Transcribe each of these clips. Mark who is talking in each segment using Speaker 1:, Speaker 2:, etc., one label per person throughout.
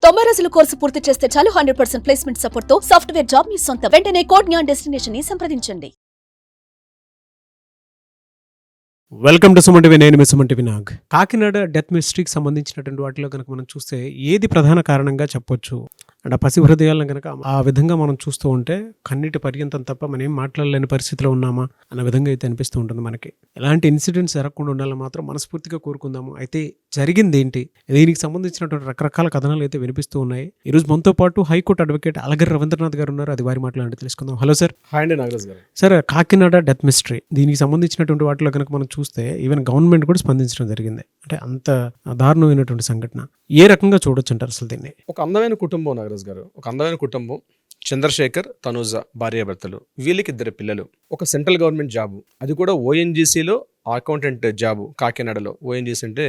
Speaker 1: 90 రోజుల కోర్సు పూర్తి చేస్తే చాలు 100% ప్లేస్మెంట్ సపోర్ట్ తో సాఫ్ట్వేర్ జాబ్ మీ సొంతం. వెంటనే కోడ్ జ్ఞాన్ డెస్టినేషన్ ని సంప్రదించండి.
Speaker 2: Welcome to Suman TV. నేను మీ సుమన్ టీవీ నాగ్. కాకినాడ డెత్ మిస్టరీకి సంబంధించినటువంటి వాటిలో కనుక మనం చూస్తే ఏది ప్రధాన కారణంగా చెప్పొచ్చు అంటే పసి హృదయాలను కనుక ఆ విధంగా మనం చూస్తూ ఉంటే కన్నీటి పర్యంతం తప్ప మనం ఏం మాట్లాడలేని పరిస్థితిలో ఉన్నామా అన్న విధంగా అయితే అనిపిస్తూ ఉంటుంది మనకి. ఎలాంటి ఇన్సిడెంట్స్ జరగకుండా ఉండాలని మాత్రం మనస్ఫూర్తిగా కోరుకుందాము. అయితే జరిగింది ఏంటి, దీనికి సంబంధించినటువంటి రకరకాల కథనాలు అయితే వినిపిస్తూ ఉన్నాయి. ఈరోజు మనతో పాటు హైకోర్టు అడ్వకేట్ అలగర్ రవీంద్రనాథ్ గారు ఉన్నారు. అది వారి మాట్లాడి తెలుసుకుందాం. Hello sir.
Speaker 3: హాయ్ అండి నాగరాజ్ గారు.
Speaker 2: సార్, కాకినాడ డెత్ మిస్టరీ దీనికి సంబంధించినటువంటి వాటిలో కనుక మనం చూస్తే ఈవెన్ గవర్నమెంట్ కూడా స్పందించడం జరిగింది. అంటే అంత దారుణమైనటువంటి సంఘటన ఏ రకంగా చూడొచ్చు అంటారు అసలు దీన్ని?
Speaker 3: ఒక అందమైన కుటుంబం నాగరాజ్ గారు, ఒక అందమైన కుటుంబం. చంద్రశేఖర్, తనూజ భార్యాభర్తలు, వీళ్ళకి 2 పిల్లలు, ఒక సెంట్రల్ గవర్నమెంట్ జాబు, అది కూడా ఓఎన్జీసీలో అకౌంటెంట్ జాబు కాకినాడలో. ఓఎన్జీసీ అంటే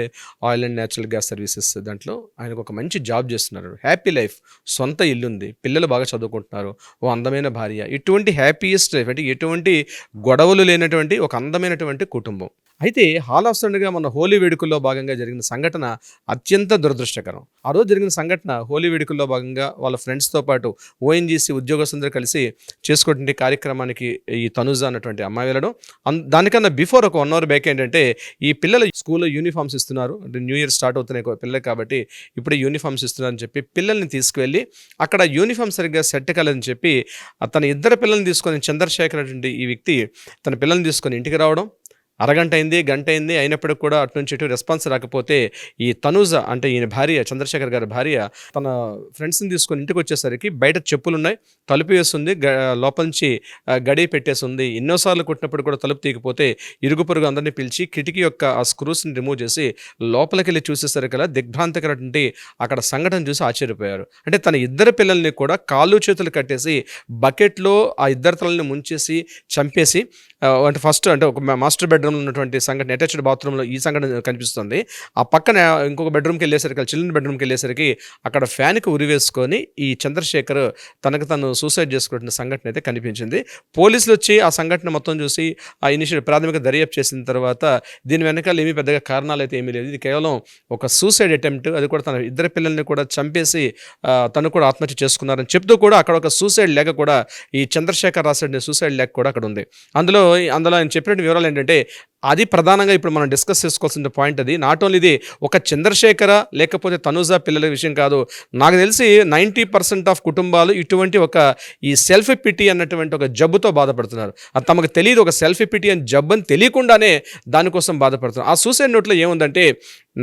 Speaker 3: oil and natural gas services. దాంట్లో ఆయనకు ఒక మంచి జాబ్ చేస్తున్నారు, హ్యాపీ లైఫ్, సొంత ఇల్లు ఉంది, పిల్లలు బాగా చదువుకుంటున్నారు, ఓ అందమైన భార్య. ఇటువంటి హ్యాపీయెస్ట్ లైఫ్ అంటే ఎటువంటి గొడవలు లేనటువంటి ఒక అందమైనటువంటి కుటుంబం. అయితే హాల్ ఆఫ్ సడన్గా మన హోలీ వేడుకల్లో భాగంగా జరిగిన సంఘటన అత్యంత దురదృష్టకరం. ఆ రోజు జరిగిన సంఘటన హోలీ వేడుకల్లో భాగంగా వాళ్ళ ఫ్రెండ్స్తో పాటు ఓఎన్జీసీ ఉద్యోగస్తులందరూ కలిసి చేసుకునే కార్యక్రమానికి ఈ తనుజ అన్నటువంటి అమ్మాయి వెళ్ళడం. దానికన్నా బిఫోర్ ఒక 1 hour బ్యాక్ ఏంటంటే ఈ పిల్లలు స్కూల్లో యూనిఫామ్స్ ఇస్తున్నారు, అంటే న్యూ ఇయర్ స్టార్ట్ అవుతున్నాయి పిల్లలు కాబట్టి ఇప్పుడే యూనిఫామ్స్ ఇస్తున్నారని చెప్పి పిల్లల్ని తీసుకువెళ్ళి అక్కడ యూనిఫామ్ సరిగ్గా సెట్ కాలేదని చెప్పి తన 2 పిల్లల్ని తీసుకొని చంద్రశేఖర్ అటువంటి ఈ వ్యక్తి తన పిల్లల్ని తీసుకొని ఇంటికి రావడం. అరగంట అయింది, గంట అయింది, అయినప్పటికి కూడా అటు నుంచి ఇటు రెస్పాన్స్ రాకపోతే ఈ తనూజ అంటే ఈయన భార్య, చంద్రశేఖర్ గారి భార్య, తన ఫ్రెండ్స్ని తీసుకొని ఇంటికి వచ్చేసరికి బయట చెప్పులు ఉన్నాయి, తలుపు వేస్తుంది, లోపల నుంచి గడి పెట్టేసి ఉంది. ఎన్నోసార్లు కొట్టినప్పుడు కూడా తలుపు తీయకపోతే ఇరుగు పొరుగు అందరినీ పిలిచి కిటికీ యొక్క ఆ స్క్రూస్ని రిమూవ్ చేసి లోపలికి వెళ్ళి చూసేసరికల్లా దిగ్భ్రాంతికరటువంటి అక్కడ సంఘటన చూసి ఆశ్చర్యపోయారు. అంటే తన 2 పిల్లల్ని కూడా కాళ్ళు చేతులు కట్టేసి బకెట్లో ఆ 2 తలని ముంచేసి చంపేసి, అంటే ఫస్ట్ అంటే ఒక మాస్టర్ బెడ్రూమ్లో ఉన్నటువంటి సంఘటన, అటాచ్డ్ బాత్రూంలో ఈ సంఘటన కనిపిస్తుంది. ఆ పక్కన ఇంకొక బెడ్రూమ్కి వెళ్ళేసరికి, చిల్డ్రన్ బెడ్రూమ్కి వెళ్ళేసరికి అక్కడ ఫ్యాన్కి ఉరివేసుకొని ఈ చంద్రశేఖర్ తనకు తను సూసైడ్ చేసుకున్న సంఘటన అయితే కనిపించింది. పోలీసులు వచ్చి ఆ సంఘటన మొత్తం చూసి ఆ ఇనిషియల్ ప్రాథమిక దర్యాప్తు చేసిన తర్వాత దీని వెనకాల ఏమీ పెద్దగా కారణాలు అయితే ఏమీ లేదు, ఇది కేవలం ఒక సూసైడ్ అటెంప్ట్, అది కూడా తన 2 పిల్లల్ని కూడా చంపేసి తను కూడా ఆత్మహత్య చేసుకున్నారని చెప్తూ కూడా అక్కడ ఒక సూసైడ్ లేఖ కూడా ఈ చంద్రశేఖర్ రాసిన సూసైడ్ లేఖ కూడా అక్కడ ఉంది. అందులో ఆయన చెప్పిన వివరాలు ఏంటంటే అది ప్రధానంగా ఇప్పుడు మనం డిస్కస్ చేసుకోవాల్సిన పాయింట్. అది నాట్ ఓన్లీ ఇది ఒక చంద్రశేఖర లేకపోతే తనూజ పిల్లల విషయం కాదు. నాకు తెలిసి 90% ఆఫ్ కుటుంబాలు ఇటువంటి ఒక ఈ సెల్ఫ్ పిటీ అన్నటువంటి ఒక జబ్బుతో బాధపడుతున్నారు. అది తమకు తెలియదు, ఒక సెల్ఫ్ పిటీ అని జబ్బు అని తెలియకుండానే దానికోసం బాధపడుతున్నారు. ఆ సూసైడ్ నోట్లో ఏముందంటే,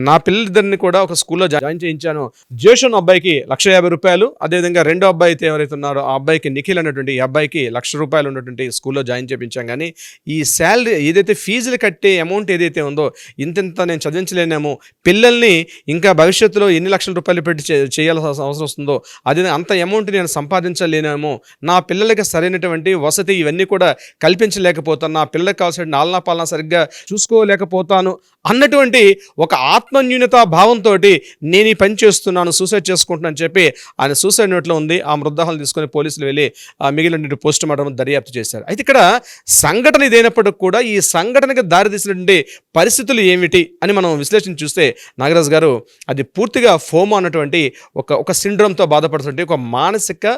Speaker 3: నా పిల్లలిద్దరిని కూడా ఒక స్కూల్లో జాయిన్ చేయించాను, జేషన్ అబ్బాయికి ₹150, అదేవిధంగా 2వ అబ్బాయి అయితే ఎవరైతే ఉన్నారో ఆ అబ్బాయికి నిఖిల్ అన్నటువంటి ఈ అబ్బాయికి ₹1,00,000 ఉన్నటువంటి స్కూల్లో జాయిన్ చేయించాం. కానీ ఈ శాలరీ ఏదైతే ఫీజులు కట్టే అమౌంట్ ఏదైతే ఉందో ఇంత నేను చదివించలేనేమో, పిల్లల్ని ఇంకా భవిష్యత్తులో ఎన్ని లక్షల రూపాయలు పెట్టి చేయాల్సిన అవసరం వస్తుందో అది అంత అమౌంట్ నేను సంపాదించలేనేమో, నా పిల్లలకి సరైనటువంటి వసతి ఇవన్నీ కూడా కల్పించలేకపోతాను, నా పిల్లలకు కావాల్సిన నాలనా పాలన సరిగ్గా చూసుకోలేకపోతాను అన్నటువంటి ఒక ఆత్మన్యూనతా భావంతో నేను ఈ పని చేస్తున్నాను, సూసైడ్ చేసుకుంటున్నాను చెప్పి ఆయన సూసైడ్ నోట్లో ఉంది. ఆ మృతదేహాలు తీసుకొని పోలీసులు వెళ్ళి మిగిలిన పోస్ట్ మార్టం దర్యాప్తు చేశారు. అయితే ఇక్కడ సంఘటన ఇదైనప్పటికి కూడా ఈ సంఘటనకి దారితీసినటువంటి పరిస్థితులు ఏమిటి అని మనం విశ్లేషణ చూస్తే నాగరాజ్ గారు, అది పూర్తిగా ఫోమో అన్నటువంటి ఒక సిండ్రోమ్తో బాధపడుతుంటే ఒక మానసిక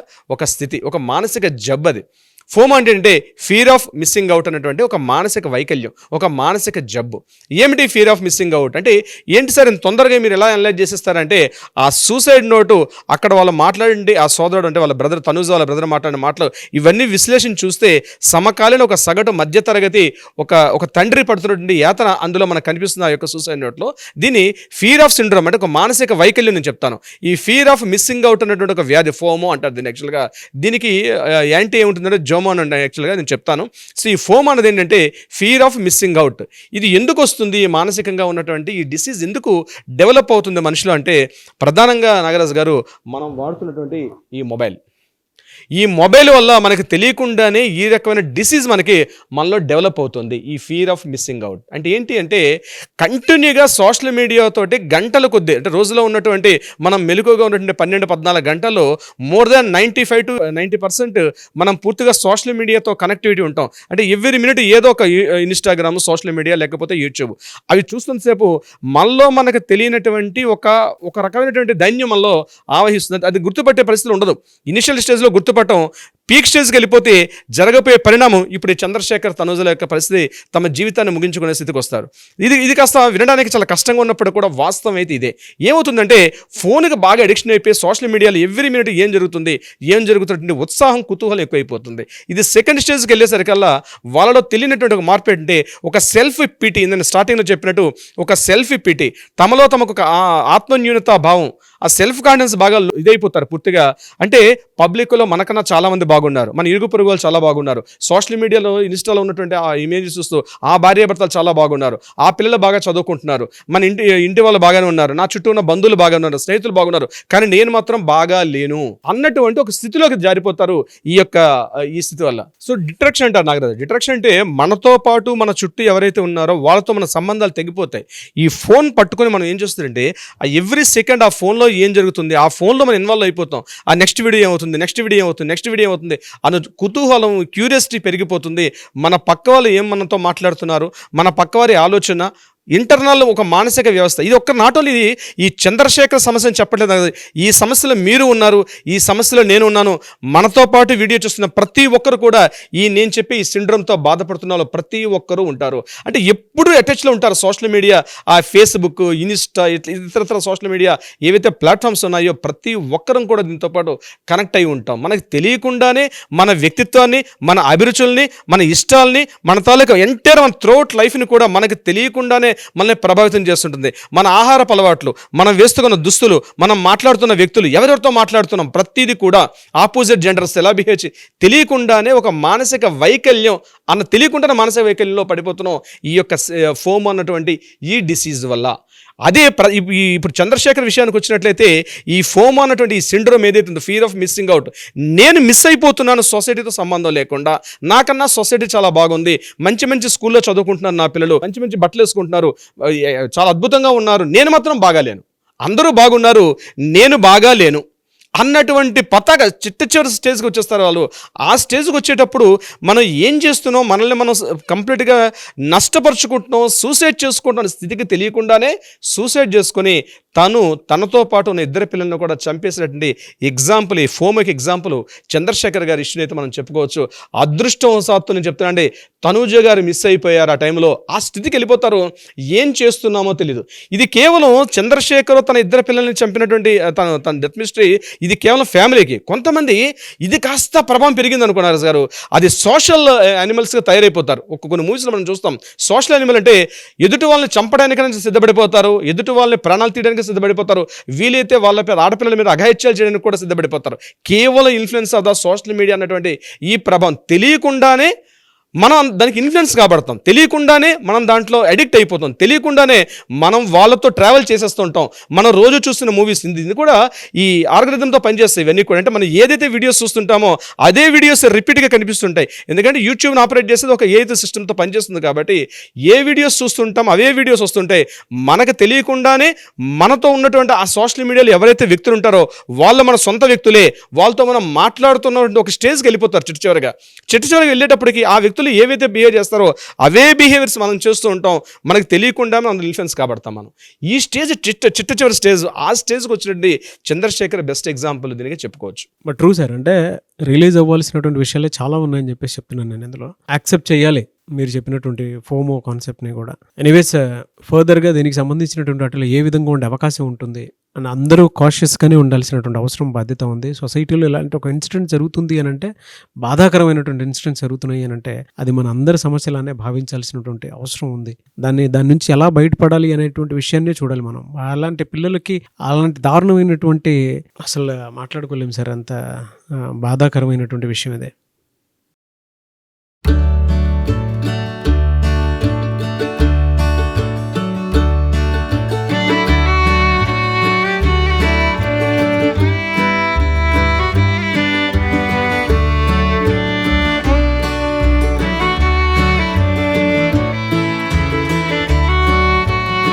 Speaker 3: స్థితి, ఒక మానసిక జబ్బు. అది ఫోమో అంటే ఫియర్ ఆఫ్ మిస్సింగ్ అవుట్ అనేటువంటి ఒక మానసిక వైకల్యం, ఒక మానసిక జబ్బు. ఏమిటి ఫియర్ ఆఫ్ మిస్సింగ్ అవుట్ అంటే ఏంటి సార్, ఇంత తొందరగా మీరు ఎలా అనలైజ్ చేసేస్తారంటే, ఆ సూసైడ్ నోటు అక్కడ వాళ్ళు మాట్లాడండి, ఆ సోదరుడు అంటే వాళ్ళ బ్రదర్, తనూజ వాళ్ళ బ్రదర్ మాట్లాడిన మాటలు ఇవన్నీ విశ్లేషణ చూస్తే సమకాలీన ఒక సగటు మధ్యతరగతి ఒక తండ్రి పడుతున్నటువంటి యాతన అందులో మనకు కనిపిస్తుంది ఆ యొక్క సూసైడ్ నోట్లో. దీన్ని ఫియర్ ఆఫ్ సిండ్రోమ్ అంటే ఒక మానసిక వైకల్యం నేను చెప్తాను. ఈ ఫియర్ ఆఫ్ మిస్సింగ్ అవుట్ అనేటువంటి ఒక వ్యాధి ఫోమో అంటారు దీన్ని. యాక్చువల్గా దీనికి యాంటీ ఏముంటుందంటే జోమోన్ అంటే యాక్చువల్గా నేను చెప్తాను. సో ఈ ఫోమ్ అనేది ఏంటంటే ఫియర్ ఆఫ్ మిస్సింగ్ అవుట్. ఇది ఎందుకు వస్తుంది, మానసికంగా ఉన్నటువంటి ఈ డిసీజ్ ఎందుకు డెవలప్ అవుతుంది మనిషిలో అంటే, ప్రధానంగా నాగరాజ్ గారు మనం వాడుతున్నటువంటి ఈ ఈ మొబైల్ వల్ల మనకి తెలియకుండానే ఈ రకమైన డిసీజ్ మనలో డెవలప్ అవుతుంది, ఈ ఫియర్ ఆఫ్ మిస్సింగ్ అవుట్. అంటే ఏంటి అంటే కంటిన్యూగా సోషల్ మీడియా తోటి గంటల కొద్దీ, అంటే రోజులో ఉన్నటువంటి మనం మెలకుగా ఉన్నటువంటి 12-14 గంటల్లో మోర్ దాన్ 95 to 90% మనం పూర్తిగా సోషల్ మీడియాతో కనెక్టివిటీ ఉంటాం. అంటే ఎవ్రీ మినిట్ ఏదో ఒక ఇన్స్టాగ్రామ్, సోషల్ మీడియా, లేకపోతే యూట్యూబ్, అవి చూస్తున్నంతసేపు మనలో మనకు తెలియనటువంటి ఒక రకమైనటువంటి దైన్యం మనలో ఆవహిస్తుంది. అది గుర్తుపట్టే పరిస్థితులు ఉండదు. ఇనిషియల్ స్టేజ్లో గుర్తుపట్టం, పీక్ స్టేజ్కి వెళ్ళిపోతే జరగబోయే పరిణామం ఇప్పుడు ఈ చంద్రశేఖర్, తనుజల యొక్క పరిస్థితి తమ జీవితాన్ని ముగించుకునే స్థితికి వస్తారు. ఇది కాస్త వినడానికి చాలా కష్టంగా ఉన్నప్పుడు కూడా వాస్తవం అయితే ఇదే. ఏమవుతుందంటే ఫోన్కి బాగా అడిక్షన్ అయిపోయి సోషల్ మీడియాలో ఎవ్రీ మినిట్ ఏం జరుగుతున్నటువంటి ఉత్సాహం, కుతూహలం ఎక్కువైపోతుంది. ఇది సెకండ్ స్టేజ్కి వెళ్ళేసరికల్లా వాళ్ళలో తెలియనటువంటి ఒక మార్పు ఏంటంటే ఒక సెల్ఫ్ పిటి, నేను స్టార్టింగ్లో చెప్పినట్టు ఒక సెల్ఫ్ పిటి, తమలో తమకు ఒక ఆత్మన్యూనతా భావం, ఆ సెల్ఫ్ కాన్ఫిడెన్స్ బాగా ఇదైపోతారు పూర్తిగా. అంటే పబ్లిక్లో మనకన్నా చాలా మంది బాగున్నారు, మన ఇరుగు పొరుగు వాళ్ళు చాలా బాగున్నారు, సోషల్ మీడియాలో ఇన్స్టాలో ఉన్నటువంటి ఆ ఇమేజెస్ చూస్తూ ఆ భార్యాభర్తలు చాలా బాగున్నారు, ఆ పిల్లలు బాగా చదువుకుంటున్నారు, మన ఇంటి వాళ్ళు బాగానే ఉన్నారు, నా చుట్టూ ఉన్న బంధువులు బాగా ఉన్నారు, స్నేహితులు బాగున్నారు, కానీ నేను మాత్రం బాగా లేను అన్నటువంటి ఒక స్థితిలోకి జారిపోతారు ఈ స్థితి వల్ల. సో డిట్రాక్షన్ అంటారు నాగరాజు. డిట్రాక్షన్ అంటే మనతో పాటు మన చుట్టూ ఎవరైతే ఉన్నారో వాళ్ళతో మన సంబంధాలు తెగిపోతాయి. ఈ ఫోన్ పట్టుకొని మనం ఏం చేస్తుందంటే ఎవ్రీ సెకండ్ ఆ ఫోన్లో ఏం జరుగుతుంది, ఆ ఫోన్లో మనం ఇన్వాల్వ్ అయిపోతాం. ఆ నెక్స్ట్ వీడియో ఏమవుతుంది అన్న కుతూహలం, క్యూరియాసిటీ పెరిగిపోతుంది. మన పక్క వాళ్ళు ఏం మనతో మాట్లాడుతున్నారు, మన పక్కవారి ఆలోచన, ఇంటర్నల్ ఒక మానసిక వ్యవస్థ. ఇది ఒక్క నాట్ ఓన్లీ ఈ చంద్రశేఖర్ సమస్యను చెప్పట్లేదు, ఈ సమస్యలో మీరు ఉన్నారు, ఈ సమస్యలో నేను ఉన్నాను. మనతో పాటు వీడియో చూస్తున్న ప్రతి ఒక్కరు కూడా నేను చెప్పే ఈ సిండ్రోమ్తో బాధపడుతున్న వాళ్ళు ప్రతి ఒక్కరూ ఉంటారు. అంటే ఎప్పుడు అటాచ్లో ఉంటారు సోషల్ మీడియా, ఆ ఫేస్బుక్, ఇన్స్టా, ఇతరత్ర సోషల్ మీడియా ఏవైతే ప్లాట్ఫామ్స్ ఉన్నాయో ప్రతి ఒక్కరం కూడా దీంతో పాటు కనెక్ట్ అయి ఉంటాం. మనకు తెలియకుండానే మన వ్యక్తిత్వాన్ని, మన అభిరుచుల్ని, మన ఇష్టాలని, మన తాలూకా ఎంటైర్ మన త్రూఅవుట్ లైఫ్ని కూడా మనకు తెలియకుండానే మనల్ని ప్రభావితం చేస్తుంటుంది. మన ఆహారపు అలవాట్లు, మనం వేస్తున్న దుస్తులు, మనం మాట్లాడుతున్న వ్యక్తులు, ఎవరెవరితో మాట్లాడుతున్నాం, ప్రతిదీ కూడా ఆపోజిట్ జెండర్స్ ఎలా బిహేవ్ తెలియకుండానే ఒక మానసిక వైకల్యం తెలియకుండానే మానసిక వైకల్యంలో పడిపోతున్నాం ఈ యొక్క ఫోమ్ అన్నటువంటి ఈ డిసీజ్ వల్ల. అదే ఇప్పుడు చంద్రశేఖర్ విషయానికి వచ్చినట్లయితే ఈ ఫోమో అన్నటువంటి ఈ సిండ్రోమ్ ఏదైతే ఉందో, ఫియర్ ఆఫ్ మిస్సింగ్ అవుట్, నేను మిస్ అయిపోతున్నాను సొసైటీతో సంబంధం లేకుండా, నాకన్నా సొసైటీ చాలా బాగుంది, మంచి స్కూల్లో చదువుకుంటున్నారు నా పిల్లలు, మంచి బట్టలు వేసుకుంటున్నారు, చాలా అద్భుతంగా ఉన్నారు, నేను మాత్రం బాగాలేను, అందరూ బాగున్నారు, నేను బాగాలేను అన్నటువంటి పతాక చివరి స్టేజ్కి వచ్చేస్తారు వాళ్ళు. ఆ స్టేజ్కి వచ్చేటప్పుడు మనం ఏం చేస్తున్నాం, మనల్ని మనం కంప్లీట్గా నష్టపరుచుకుంటున్నాం, సూసైడ్ చేసుకుంటున్న స్థితికి తెలియకుండానే సూసైడ్ చేసుకొని తనతో పాటు ఉన్న ఇద్దరు పిల్లలను కూడా చంపేసినటువంటి ఎగ్జాంపుల్, ఈ ఫోమోకి ఎగ్జాంపుల్ చంద్రశేఖర్ గారి ఇష్యూని అయితే మనం చెప్పుకోవచ్చు. అదృష్టవశాత్తు నేను చెప్తానండి, తనూజ గారు మిస్ అయిపోయారు. ఆ టైంలో ఆ స్థితికి వెళ్ళిపోతారు, ఏం చేస్తున్నామో తెలియదు. ఇది కేవలం చంద్రశేఖర్ తన ఇద్దరు పిల్లల్ని చంపినటువంటి తన డెత్ మిస్టరీ ఇది కేవలం ఫ్యామిలీకి. కొంతమంది ఇది కాస్త ప్రభావం పెరిగింది అనుకున్నారు గారు, అది సోషల్ యానిమల్స్గా తయారైపోతారు. కొన్ని మూవీస్లో మనం చూస్తాం, సోషల్ యానిమల్ అంటే ఎదుటి వాళ్ళని చంపడానికైనా సిద్ధపడిపోతారు, ఎదుటి వాళ్ళని ప్రాణాలు తీయడానికి సిద్ధపడిపోతారు, వీలైతే వాళ్ళ ఆడపిల్లల మీద అఘాయిత్యాలు చేయడానికి కూడా సిద్ధపడిపోతారు. కేవలం influence of the social media అన్నటువంటి ఈ ప్రభావం తెలియకుండానే మనం దానికి ఇన్ఫ్లుయెన్స్ కాబడతాం, తెలియకుండానే మనం దాంట్లో అడిక్ట్ అయిపోతాం, తెలియకుండానే మనం వాళ్ళతో ట్రావెల్ చేసేస్తుంటాం. మనం రోజు చూస్తున్న మూవీస్ ఇది కూడా ఈ ఆల్గరిథంతో పనిచేస్తాయి. ఇవన్నీ కూడా అంటే మనం ఏదైతే వీడియోస్ చూస్తుంటామో అదే వీడియోస్ రిపీట్గా కనిపిస్తుంటాయి. ఎందుకంటే యూట్యూబ్ని ఆపరేట్ చేసేది ఒక ఏఐ సిస్టమ్తో పనిచేస్తుంది కాబట్టి ఏ వీడియోస్ చూస్తుంటాం అవే వీడియోస్ వస్తుంటాయి. మనకు తెలియకుండానే మనతో ఉన్నటువంటి ఆ సోషల్ మీడియాలో ఎవరైతే వ్యక్తులు ఉంటారో వాళ్ళు మన సొంత వ్యక్తులే, వాళ్ళతో మనం మాట్లాడుతున్నటువంటి ఒక స్టేజ్కి వెళ్ళిపోతారు. చివరిగా వెళ్ళేటప్పటికి ఆ వ్యక్తులు ఏవైతే బిహేవ్ చేస్తారో అవే బిహేవియర్స్ మనం చేస్తూ ఉంటాం, మనకు తెలియకుండా మనం ఇన్ఫ్లుయెన్స్ కాబడతాం. మనం ఈ స్టేజ్ చిట్ట చివరి స్టేజ్, ఆ స్టేజ్కి వచ్చినటువంటి చంద్రశేఖర్ బెస్ట్ ఎగ్జాంపుల్ దీనికి చెప్పుకోవచ్చు.
Speaker 2: బట్ ట్రూ సార్, అంటే రిలీజ్ అవ్వాల్సినటువంటి విషయాలే చాలా ఉన్నాయని చెప్పేసి చెప్తున్నాను నేను. ఇందులో యాక్సెప్ట్ చేయాలి మీరు చెప్పినటువంటి ఫోమో కాన్సెప్ట్ని కూడా. ఎనీవేస్ ఫర్దర్గా దీనికి సంబంధించినటువంటి వాటిలో ఏ విధంగా ఉండే అవకాశం ఉంటుంది అని అందరూ కాషియస్గానే ఉండాల్సినటువంటి అవసరం, బాధ్యత ఉంది. సొసైటీలో ఇలాంటి ఒక ఇన్సిడెంట్ జరుగుతుంది అని అంటే, బాధాకరమైనటువంటి ఇన్సిడెంట్స్ జరుగుతున్నాయి అని అంటే అది మన అందరి సమస్యలానే భావించాల్సినటువంటి అవసరం ఉంది. దాని నుంచి ఎలా బయటపడాలి అనేటువంటి విషయాన్నే చూడాలి మనం. అలాంటి పిల్లలకి అలాంటి దారుణమైనటువంటి అసలు మాట్లాడుకోలేము సార్, అంత బాధాకరమైనటువంటి విషయం ఇదే.